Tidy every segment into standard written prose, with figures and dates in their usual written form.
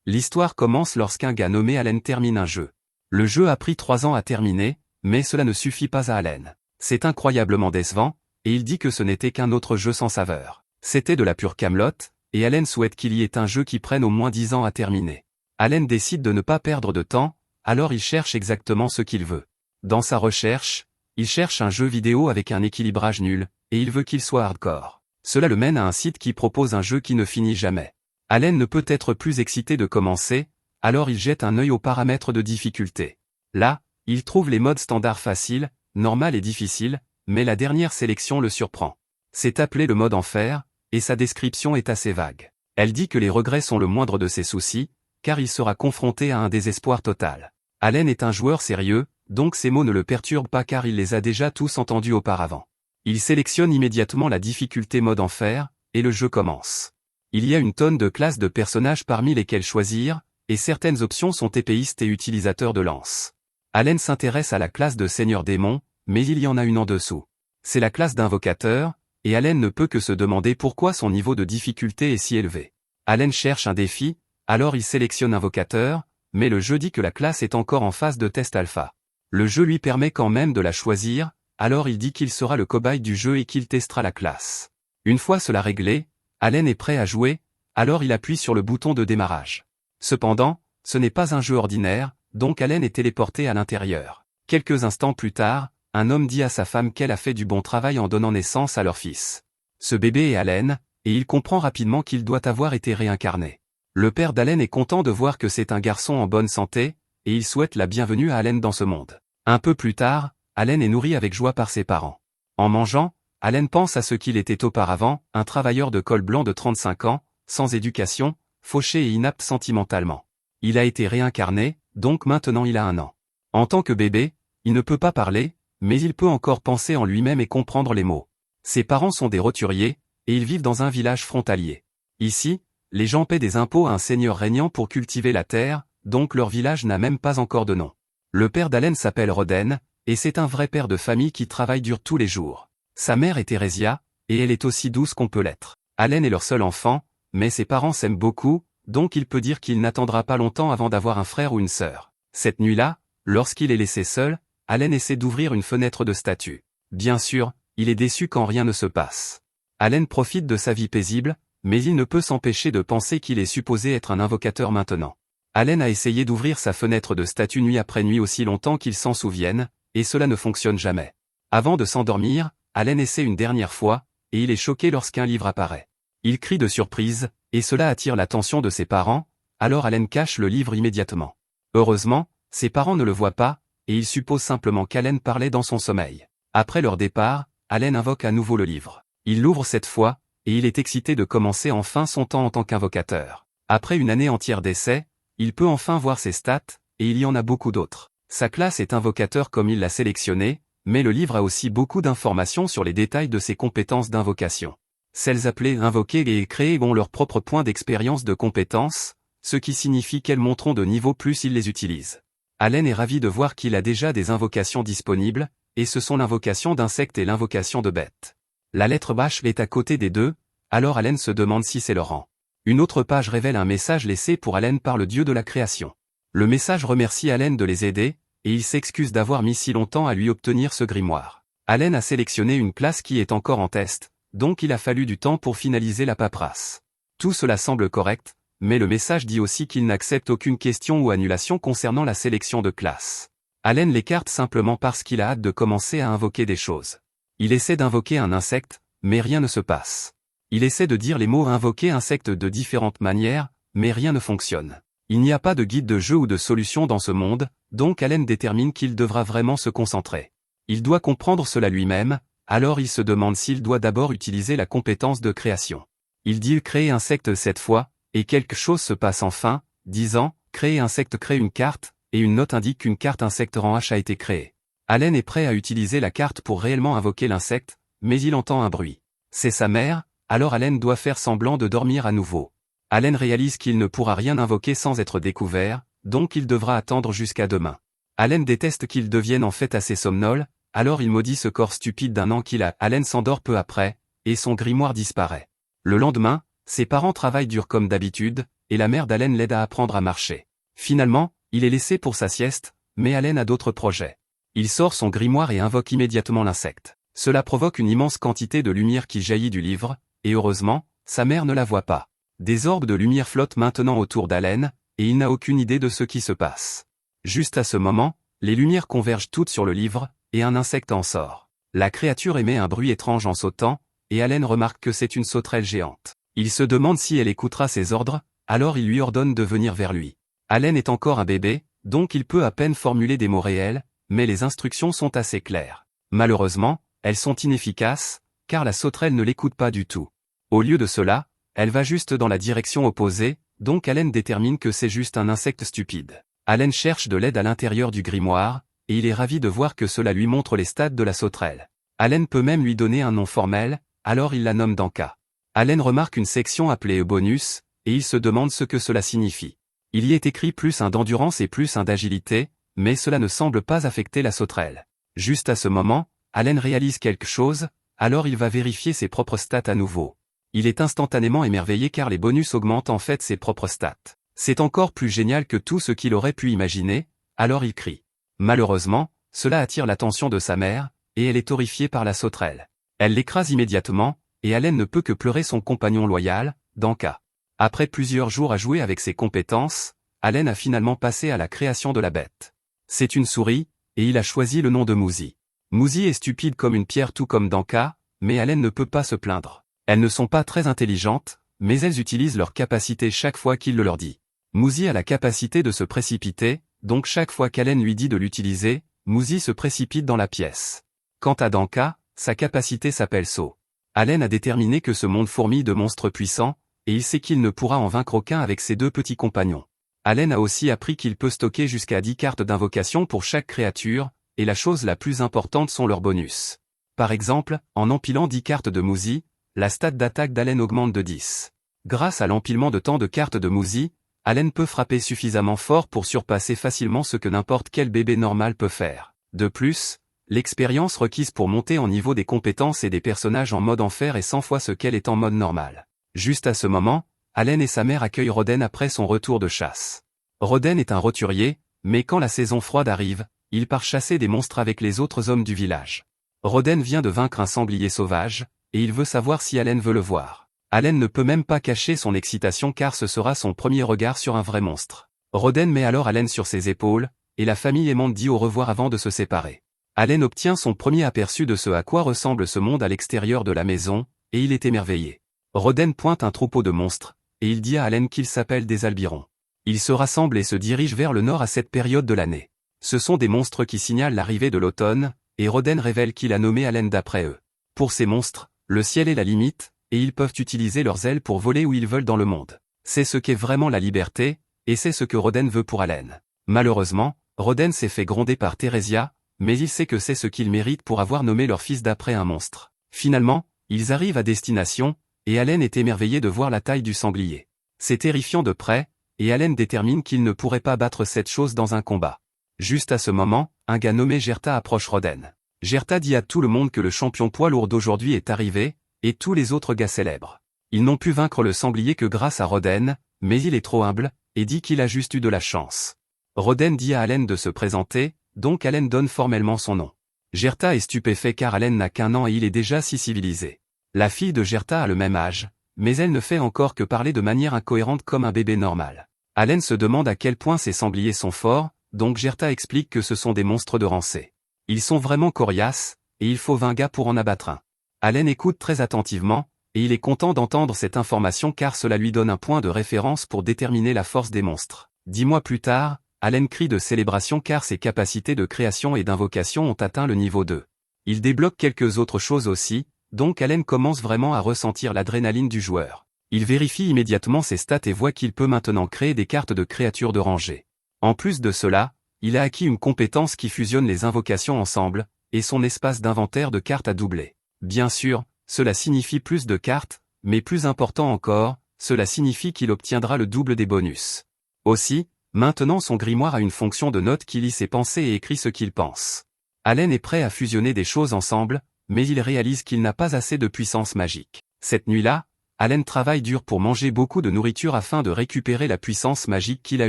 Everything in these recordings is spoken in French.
L'histoire commence lorsqu'un gars nommé Allen termine un jeu. Le jeu a pris 3 ans à terminer, mais cela ne suffit pas à Allen. C'est incroyablement décevant, et il dit que ce n'était qu'un autre jeu sans saveur. C'était de la pure camelote, et Allen souhaite qu'il y ait un jeu qui prenne au moins 10 ans à terminer. Allen décide de ne pas perdre de temps, alors il cherche exactement ce qu'il veut. Dans sa recherche, il cherche un jeu vidéo avec un équilibrage nul, et il veut qu'il soit hardcore. Cela le mène à un site qui propose un jeu qui ne finit jamais. Allen ne peut être plus excité de commencer, alors il jette un œil aux paramètres de difficulté. Là, il trouve les modes standard facile, normal et difficile, mais la dernière sélection le surprend. C'est appelé le mode enfer, et sa description est assez vague. Elle dit que les regrets sont le moindre de ses soucis, car il sera confronté à un désespoir total. Allen est un joueur sérieux, donc ces mots ne le perturbent pas car il les a déjà tous entendus auparavant. Il sélectionne immédiatement la difficulté mode enfer, et le jeu commence. Il y a une tonne de classes de personnages parmi lesquelles choisir, et certaines options sont épéistes et utilisateurs de lance. Allen s'intéresse à la classe de Seigneur Démon, mais il y en a une en dessous. C'est la classe d'Invocateur, et Allen ne peut que se demander pourquoi son niveau de difficulté est si élevé. Allen cherche un défi, alors il sélectionne Invocateur, mais le jeu dit que la classe est encore en phase de test alpha. Le jeu lui permet quand même de la choisir, alors il dit qu'il sera le cobaye du jeu et qu'il testera la classe. Une fois cela réglé, Allen est prêt à jouer, alors il appuie sur le bouton de démarrage. Cependant, ce n'est pas un jeu ordinaire, donc Allen est téléporté à l'intérieur. Quelques instants plus tard, un homme dit à sa femme qu'elle a fait du bon travail en donnant naissance à leur fils. Ce bébé est Allen, et il comprend rapidement qu'il doit avoir été réincarné. Le père d'Allen est content de voir que c'est un garçon en bonne santé, et il souhaite la bienvenue à Allen dans ce monde. Un peu plus tard, Allen est nourri avec joie par ses parents. En mangeant, Allen pense à ce qu'il était auparavant, un travailleur de col blanc de 35 ans, sans éducation, fauché et inapte sentimentalement. Il a été réincarné, donc maintenant il a 1 an. En tant que bébé, il ne peut pas parler, mais il peut encore penser en lui-même et comprendre les mots. Ses parents sont des roturiers, et ils vivent dans un village frontalier. Ici, les gens paient des impôts à un seigneur régnant pour cultiver la terre, donc leur village n'a même pas encore de nom. Le père d'Allen s'appelle Roden, et c'est un vrai père de famille qui travaille dur tous les jours. Sa mère est Theresia, et elle est aussi douce qu'on peut l'être. Allen est leur seul enfant, mais ses parents s'aiment beaucoup, donc il peut dire qu'il n'attendra pas longtemps avant d'avoir un frère ou une sœur. Cette nuit-là, lorsqu'il est laissé seul, Allen essaie d'ouvrir une fenêtre de statue. Bien sûr, il est déçu quand rien ne se passe. Allen profite de sa vie paisible, mais il ne peut s'empêcher de penser qu'il est supposé être un invocateur maintenant. Allen a essayé d'ouvrir sa fenêtre de statue nuit après nuit aussi longtemps qu'il s'en souvienne, et cela ne fonctionne jamais. Avant de s'endormir, Allen essaie une dernière fois, et il est choqué lorsqu'un livre apparaît. Il crie de surprise, et cela attire l'attention de ses parents, alors Allen cache le livre immédiatement. Heureusement, ses parents ne le voient pas, et ils supposent simplement qu'Allen parlait dans son sommeil. Après leur départ, Allen invoque à nouveau le livre. Il l'ouvre cette fois, et il est excité de commencer enfin son temps en tant qu'invocateur. Après une année entière d'essais, il peut enfin voir ses stats, et il y en a beaucoup d'autres. Sa classe est invocateur comme il l'a sélectionné, mais le livre a aussi beaucoup d'informations sur les détails de ses compétences d'invocation. Celles appelées invoquer et créer ont leur propre point d'expérience de compétences, ce qui signifie qu'elles monteront de niveau plus il les utilise. Allen est ravi de voir qu'il a déjà des invocations disponibles, et ce sont l'invocation d'insectes et l'invocation de bêtes. La lettre H est à côté des deux, alors Allen se demande si c'est le rang. Une autre page révèle un message laissé pour Allen par le dieu de la création. Le message remercie Allen de les aider, et il s'excuse d'avoir mis si longtemps à lui obtenir ce grimoire. Allen a sélectionné une classe qui est encore en test, donc il a fallu du temps pour finaliser la paperasse. Tout cela semble correct, mais le message dit aussi qu'il n'accepte aucune question ou annulation concernant la sélection de classe. Allen l'écarte simplement parce qu'il a hâte de commencer à invoquer des choses. Il essaie d'invoquer un insecte, mais rien ne se passe. Il essaie de dire les mots invoquer insecte de différentes manières, mais rien ne fonctionne. Il n'y a pas de guide de jeu ou de solution dans ce monde, donc Allen détermine qu'il devra vraiment se concentrer. Il doit comprendre cela lui-même, alors il se demande s'il doit d'abord utiliser la compétence de création. Il dit créer insecte cette fois, et quelque chose se passe enfin, disant créer insecte crée une carte, et une note indique qu'une carte insecte rang H a été créée. Allen est prêt à utiliser la carte pour réellement invoquer l'insecte, mais il entend un bruit. C'est sa mère, alors Allen doit faire semblant de dormir à nouveau. Allen réalise qu'il ne pourra rien invoquer sans être découvert, donc il devra attendre jusqu'à demain. Allen déteste qu'il devienne en fait assez somnolent, alors il maudit ce corps stupide d'un an qu'il a. Allen s'endort peu après, et son grimoire disparaît. Le lendemain, Ses parents travaillent dur comme d'habitude, et la mère d'Allen l'aide à apprendre à marcher. Finalement, il est laissé pour sa sieste, mais Allen a d'autres projets. Il sort son grimoire et invoque immédiatement l'insecte. Cela provoque une immense quantité de lumière qui jaillit du livre, et heureusement, sa mère ne la voit pas. Des orbes de lumière flottent maintenant autour d'Allen, et il n'a aucune idée de ce qui se passe. Juste à ce moment, les lumières convergent toutes sur le livre, et un insecte en sort. La créature émet un bruit étrange en sautant, et Allen remarque que c'est une sauterelle géante. Il se demande si elle écoutera ses ordres, alors il lui ordonne de venir vers lui. Allen est encore un bébé, donc il peut à peine formuler des mots réels, mais les instructions sont assez claires. Malheureusement, elles sont inefficaces, car la sauterelle ne l'écoute pas du tout. Au lieu de cela, elle va juste dans la direction opposée, donc Allen détermine que c'est juste un insecte stupide. Allen cherche de l'aide à l'intérieur du grimoire, et il est ravi de voir que cela lui montre les stades de la sauterelle. Allen peut même lui donner un nom formel, alors il la nomme Danka. Allen remarque une section appelée bonus, et il se demande ce que cela signifie. Il y est écrit plus un d'endurance et plus un d'agilité, mais cela ne semble pas affecter la sauterelle. Juste à ce moment, Allen réalise quelque chose, alors il va vérifier ses propres stats à nouveau. Il est instantanément émerveillé car les bonus augmentent en fait ses propres stats. C'est encore plus génial que tout ce qu'il aurait pu imaginer, alors il crie. Malheureusement, cela attire l'attention de sa mère, et elle est horrifiée par la sauterelle. Elle l'écrase immédiatement, et Allen ne peut que pleurer son compagnon loyal, Danka. Après plusieurs jours à jouer avec ses compétences, Allen a finalement passé à la création de la bête. C'est une souris, et il a choisi le nom de Mouzi. Mouzi est stupide comme une pierre tout comme Danka, mais Allen ne peut pas se plaindre. Elles ne sont pas très intelligentes, mais elles utilisent leur capacité chaque fois qu'il le leur dit. Mouzi a la capacité de se précipiter, donc chaque fois qu'Allen lui dit de l'utiliser, Mouzi se précipite dans la pièce. Quant à Danka, sa capacité s'appelle saut. Allen a déterminé que ce monde fourmille de monstres puissants, et il sait qu'il ne pourra en vaincre aucun avec ses deux petits compagnons. Allen a aussi appris qu'il peut stocker jusqu'à 10 cartes d'invocation pour chaque créature, et la chose la plus importante sont leurs bonus. Par exemple, en empilant 10 cartes de Mouzi, la stat d'attaque d'Allen augmente de 10. Grâce à l'empilement de tant de cartes de Mouzi, Allen peut frapper suffisamment fort pour surpasser facilement ce que n'importe quel bébé normal peut faire. De plus, l'expérience requise pour monter en niveau des compétences et des personnages en mode enfer est 100 fois ce qu'elle est en mode normal. Juste à ce moment, Allen et sa mère accueillent Roden après son retour de chasse. Roden est un roturier, mais quand la saison froide arrive, il part chasser des monstres avec les autres hommes du village. Roden vient de vaincre un sanglier sauvage, et il veut savoir si Allen veut le voir. Allen ne peut même pas cacher son excitation car ce sera son premier regard sur un vrai monstre. Roden met alors Allen sur ses épaules, et la famille aimante dit au revoir avant de se séparer. Allen obtient son premier aperçu de ce à quoi ressemble ce monde à l'extérieur de la maison, et il est émerveillé. Roden pointe un troupeau de monstres, et il dit à Allen qu'il s'appelle des albirons. Ils se rassemblent et se dirigent vers le nord à cette période de l'année. Ce sont des monstres qui signalent l'arrivée de l'automne, et Roden révèle qu'il a nommé Allen d'après eux. Pour ces monstres, le ciel est la limite, et ils peuvent utiliser leurs ailes pour voler où ils veulent dans le monde. C'est ce qu'est vraiment la liberté, et c'est ce que Roden veut pour Allen. Malheureusement, Roden s'est fait gronder par Theresia, mais il sait que c'est ce qu'il mérite pour avoir nommé leur fils d'après un monstre. Finalement, ils arrivent à destination, et Allen est émerveillé de voir la taille du sanglier. C'est terrifiant de près, et Allen détermine qu'il ne pourrait pas battre cette chose dans un combat. Juste à ce moment, un gars nommé Gerta approche Roden. Gerta dit à tout le monde que le champion poids lourd d'aujourd'hui est arrivé, et tous les autres gars célèbres. Ils n'ont pu vaincre le sanglier que grâce à Roden, mais il est trop humble, et dit qu'il a juste eu de la chance. Roden dit à Allen de se présenter, donc Allen donne formellement son nom. Gerta est stupéfait car Allen n'a qu'1 an et il est déjà si civilisé. La fille de Gerta a le même âge, mais elle ne fait encore que parler de manière incohérente comme un bébé normal. Allen se demande à quel point ces sangliers sont forts, donc Gerta explique que ce sont des monstres de rancée. Ils sont vraiment coriaces, et il faut 20 gars pour en abattre un. Allen écoute très attentivement, et il est content d'entendre cette information car cela lui donne un point de référence pour déterminer la force des monstres. 10 mois plus tard, Allen crie de célébration car ses capacités de création et d'invocation ont atteint le niveau 2. Il débloque quelques autres choses aussi, donc Allen commence vraiment à ressentir l'adrénaline du joueur. Il vérifie immédiatement ses stats et voit qu'il peut maintenant créer des cartes de créatures de rangée. En plus de cela, il a acquis une compétence qui fusionne les invocations ensemble, et son espace d'inventaire de cartes a doublé. Bien sûr, cela signifie plus de cartes, mais plus important encore, cela signifie qu'il obtiendra le double des bonus. Aussi, maintenant son grimoire a une fonction de note qui lit ses pensées et écrit ce qu'il pense. Allen est prêt à fusionner des choses ensemble, mais il réalise qu'il n'a pas assez de puissance magique. Cette nuit-là, Allen travaille dur pour manger beaucoup de nourriture afin de récupérer la puissance magique qu'il a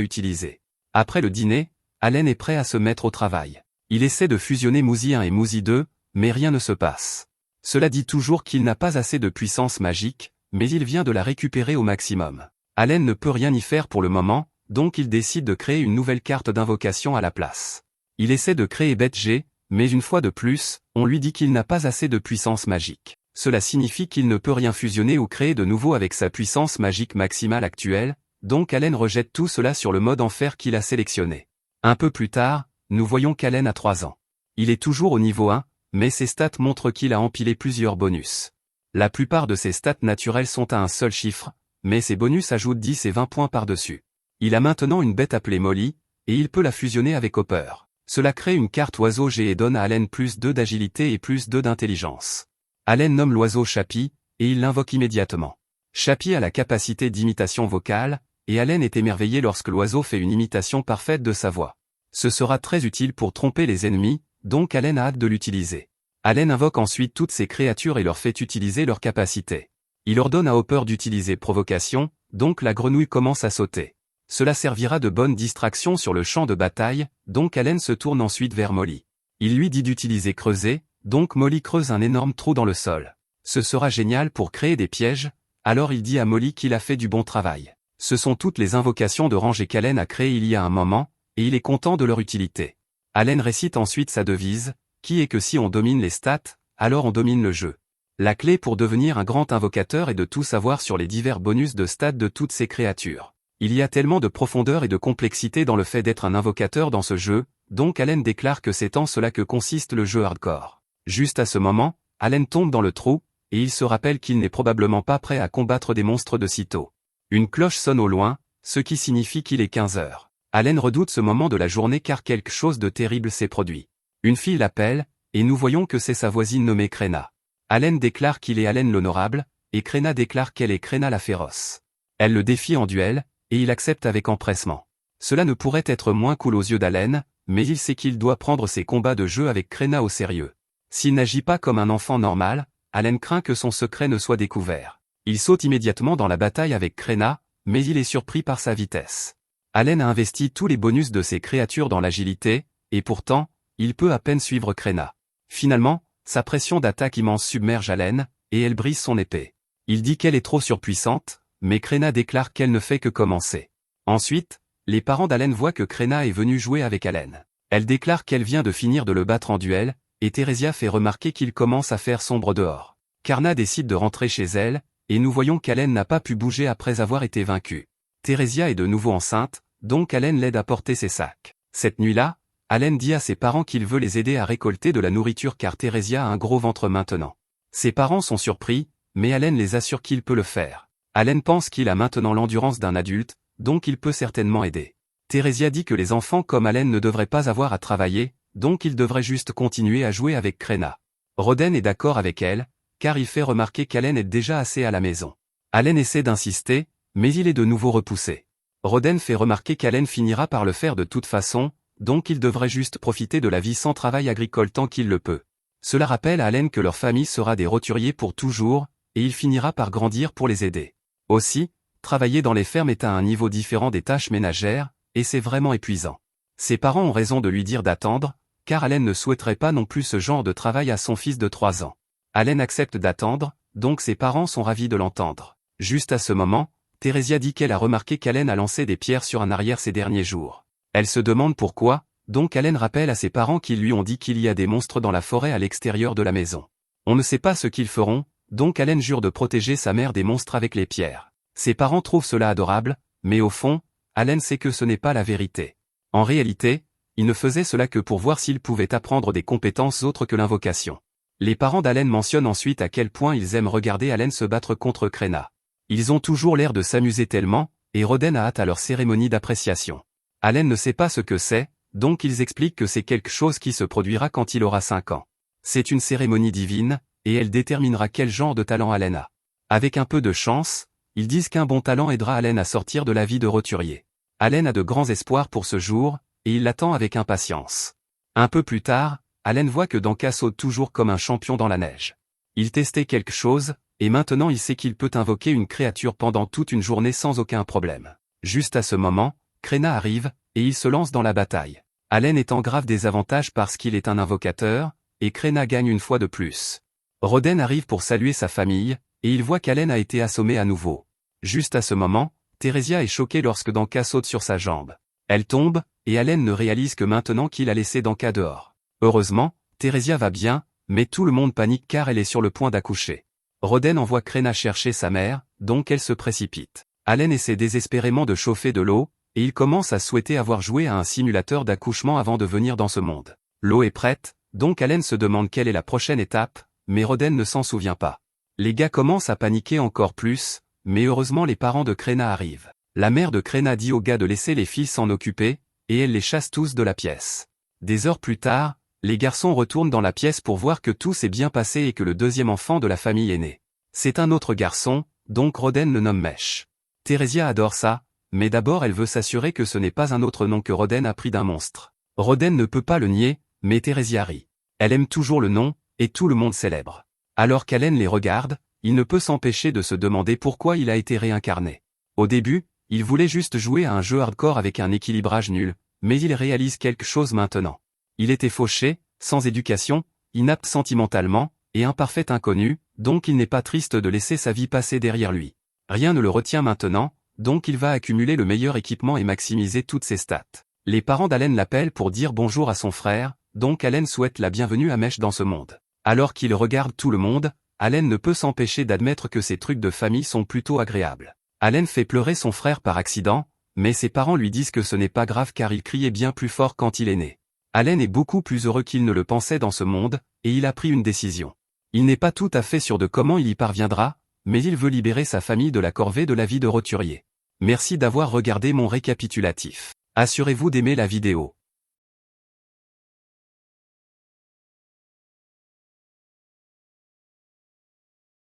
utilisée. Après le dîner, Allen est prêt à se mettre au travail. Il essaie de fusionner Muzi 1 et Muzi 2, mais rien ne se passe. Cela dit toujours qu'il n'a pas assez de puissance magique, mais il vient de la récupérer au maximum. Allen ne peut rien y faire pour le moment, donc il décide de créer une nouvelle carte d'invocation à la place. Il essaie de créer Beth G, mais une fois de plus, on lui dit qu'il n'a pas assez de puissance magique. Cela signifie qu'il ne peut rien fusionner ou créer de nouveau avec sa puissance magique maximale actuelle, donc Allen rejette tout cela sur le mode enfer qu'il a sélectionné. Un peu plus tard, nous voyons qu'Allen a 3 ans. Il est toujours au niveau 1, mais ses stats montrent qu'il a empilé plusieurs bonus. La plupart de ses stats naturelles sont à un seul chiffre, mais ses bonus ajoutent 10 et 20 points par-dessus. Il a maintenant une bête appelée Molly, et il peut la fusionner avec Hopper. Cela crée une carte oiseau G et donne à Allen plus 2 d'agilité et plus 2 d'intelligence. Allen nomme l'oiseau Chappie, et il l'invoque immédiatement. Chappie a la capacité d'imitation vocale, et Allen est émerveillé lorsque l'oiseau fait une imitation parfaite de sa voix. Ce sera très utile pour tromper les ennemis, donc Allen a hâte de l'utiliser. Allen invoque ensuite toutes ses créatures et leur fait utiliser leurs capacités. Il ordonne à Hopper d'utiliser provocation, donc la grenouille commence à sauter. Cela servira de bonne distraction sur le champ de bataille, donc Allen se tourne ensuite vers Molly. Il lui dit d'utiliser creuser, donc Molly creuse un énorme trou dans le sol. Ce sera génial pour créer des pièges, alors il dit à Molly qu'il a fait du bon travail. Ce sont toutes les invocations de rangée qu'Allen a créées il y a un moment, et il est content de leur utilité. Allen récite ensuite sa devise, qui est que si on domine les stats, alors on domine le jeu. La clé pour devenir un grand invocateur est de tout savoir sur les divers bonus de stats de toutes ces créatures. Il y a tellement de profondeur et de complexité dans le fait d'être un invocateur dans ce jeu, donc Allen déclare que c'est en cela que consiste le jeu hardcore. Juste à ce moment, Allen tombe dans le trou, et il se rappelle qu'il n'est probablement pas prêt à combattre des monstres de sitôt. Une cloche sonne au loin, ce qui signifie qu'il est 15 heures. Allen redoute ce moment de la journée car quelque chose de terrible s'est produit. Une fille l'appelle, et nous voyons que c'est sa voisine nommée Krena. Allen déclare qu'il est Allen l'honorable, et Krena déclare qu'elle est Krena la féroce. Elle le défie en duel, et il accepte avec empressement. Cela ne pourrait être moins cool aux yeux d'Allen, mais il sait qu'il doit prendre ses combats de jeu avec Krena au sérieux. S'il n'agit pas comme un enfant normal, Allen craint que son secret ne soit découvert. Il saute immédiatement dans la bataille avec Krena, mais il est surpris par sa vitesse. Allen a investi tous les bonus de ses créatures dans l'agilité, et pourtant, il peut à peine suivre Krena. Finalement, sa pression d'attaque immense submerge Allen, et elle brise son épée. Il dit qu'elle est trop surpuissante, mais Krena déclare qu'elle ne fait que commencer. Ensuite, les parents d'Allen voient que Krena est venue jouer avec Allen. Elle déclare qu'elle vient de finir de le battre en duel, et Theresia fait remarquer qu'il commence à faire sombre dehors. Karna décide de rentrer chez elle, et nous voyons qu'Allen n'a pas pu bouger après avoir été vaincu. Theresia est de nouveau enceinte, donc Allen l'aide à porter ses sacs. Cette nuit-là, Allen dit à ses parents qu'il veut les aider à récolter de la nourriture car Theresia a un gros ventre maintenant. Ses parents sont surpris, mais Allen les assure qu'il peut le faire. Allen pense qu'il a maintenant l'endurance d'un adulte, donc il peut certainement aider. Theresia dit que les enfants comme Allen ne devraient pas avoir à travailler, donc ils devraient juste continuer à jouer avec Krena. Roden est d'accord avec elle, car il fait remarquer qu'Allen est déjà assez à la maison. Allen essaie d'insister, mais il est de nouveau repoussé. Roden fait remarquer qu'Allen finira par le faire de toute façon, donc il devrait juste profiter de la vie sans travail agricole tant qu'il le peut. Cela rappelle à Allen que leur famille sera des roturiers pour toujours, et il finira par grandir pour les aider. Aussi, travailler dans les fermes est à un niveau différent des tâches ménagères, et c'est vraiment épuisant. Ses parents ont raison de lui dire d'attendre, car Allen ne souhaiterait pas non plus ce genre de travail à son fils de 3 ans. Allen accepte d'attendre, donc ses parents sont ravis de l'entendre. Juste à ce moment, Theresia dit qu'elle a remarqué qu'Allen a lancé des pierres sur un arrière ces derniers jours. Elle se demande pourquoi, donc Allen rappelle à ses parents qu'ils lui ont dit qu'il y a des monstres dans la forêt à l'extérieur de la maison. On ne sait pas ce qu'ils feront, donc Allen jure de protéger sa mère des monstres avec les pierres. Ses parents trouvent cela adorable, mais au fond, Allen sait que ce n'est pas la vérité. En réalité, il ne faisait cela que pour voir s'il pouvait apprendre des compétences autres que l'invocation. Les parents d'Allen mentionnent ensuite à quel point ils aiment regarder Allen se battre contre Krena. Ils ont toujours l'air de s'amuser tellement, et Roden a hâte à leur cérémonie d'appréciation. Allen ne sait pas ce que c'est, donc ils expliquent que c'est quelque chose qui se produira quand il aura 5 ans. C'est une cérémonie divine, et elle déterminera quel genre de talent Allen a. Avec un peu de chance, ils disent qu'un bon talent aidera Allen à sortir de la vie de roturier. Allen a de grands espoirs pour ce jour, et il l'attend avec impatience. Un peu plus tard, Allen voit que Danka saute toujours comme un champion dans la neige. Il testait quelque chose, et maintenant il sait qu'il peut invoquer une créature pendant toute une journée sans aucun problème. Juste à ce moment, Krenna arrive, et il se lance dans la bataille. Allen est en grave désavantage parce qu'il est un invocateur, et Krenna gagne une fois de plus. Roden arrive pour saluer sa famille, et il voit qu'Allen a été assommé à nouveau. Juste à ce moment, Theresia est choquée lorsque Danka saute sur sa jambe. Elle tombe, et Allen ne réalise que maintenant qu'il a laissé Danka dehors. Heureusement, Theresia va bien, mais tout le monde panique car elle est sur le point d'accoucher. Roden envoie Krenna chercher sa mère, donc elle se précipite. Allen essaie désespérément de chauffer de l'eau, et il commence à souhaiter avoir joué à un simulateur d'accouchement avant de venir dans ce monde. L'eau est prête, donc Allen se demande quelle est la prochaine étape, mais Roden ne s'en souvient pas. Les gars commencent à paniquer encore plus, mais heureusement les parents de Krenna arrivent. La mère de Krenna dit aux gars de laisser les filles s'en occuper, et elle les chasse tous de la pièce. Des heures plus tard, les garçons retournent dans la pièce pour voir que tout s'est bien passé et que le deuxième enfant de la famille est né. C'est un autre garçon, donc Roden le nomme Mesh. Theresia adore ça, mais d'abord elle veut s'assurer que ce n'est pas un autre nom que Roden a pris d'un monstre. Roden ne peut pas le nier, mais Theresia rit. Elle aime toujours le nom, et tout le monde célèbre. Alors qu'Allen les regarde, il ne peut s'empêcher de se demander pourquoi il a été réincarné. Au début, il voulait juste jouer à un jeu hardcore avec un équilibrage nul, mais il réalise quelque chose maintenant. Il était fauché, sans éducation, inapte sentimentalement, et un parfait inconnu, donc il n'est pas triste de laisser sa vie passer derrière lui. Rien ne le retient maintenant, donc il va accumuler le meilleur équipement et maximiser toutes ses stats. Les parents d'Allen l'appellent pour dire bonjour à son frère, donc Allen souhaite la bienvenue à Mesh dans ce monde. Alors qu'il regarde tout le monde, Allen ne peut s'empêcher d'admettre que ces trucs de famille sont plutôt agréables. Allen fait pleurer son frère par accident, mais ses parents lui disent que ce n'est pas grave car il criait bien plus fort quand il est né. Allen est beaucoup plus heureux qu'il ne le pensait dans ce monde, et il a pris une décision. Il n'est pas tout à fait sûr de comment il y parviendra, mais il veut libérer sa famille de la corvée de la vie de roturier. Merci d'avoir regardé mon récapitulatif. Assurez-vous d'aimer la vidéo.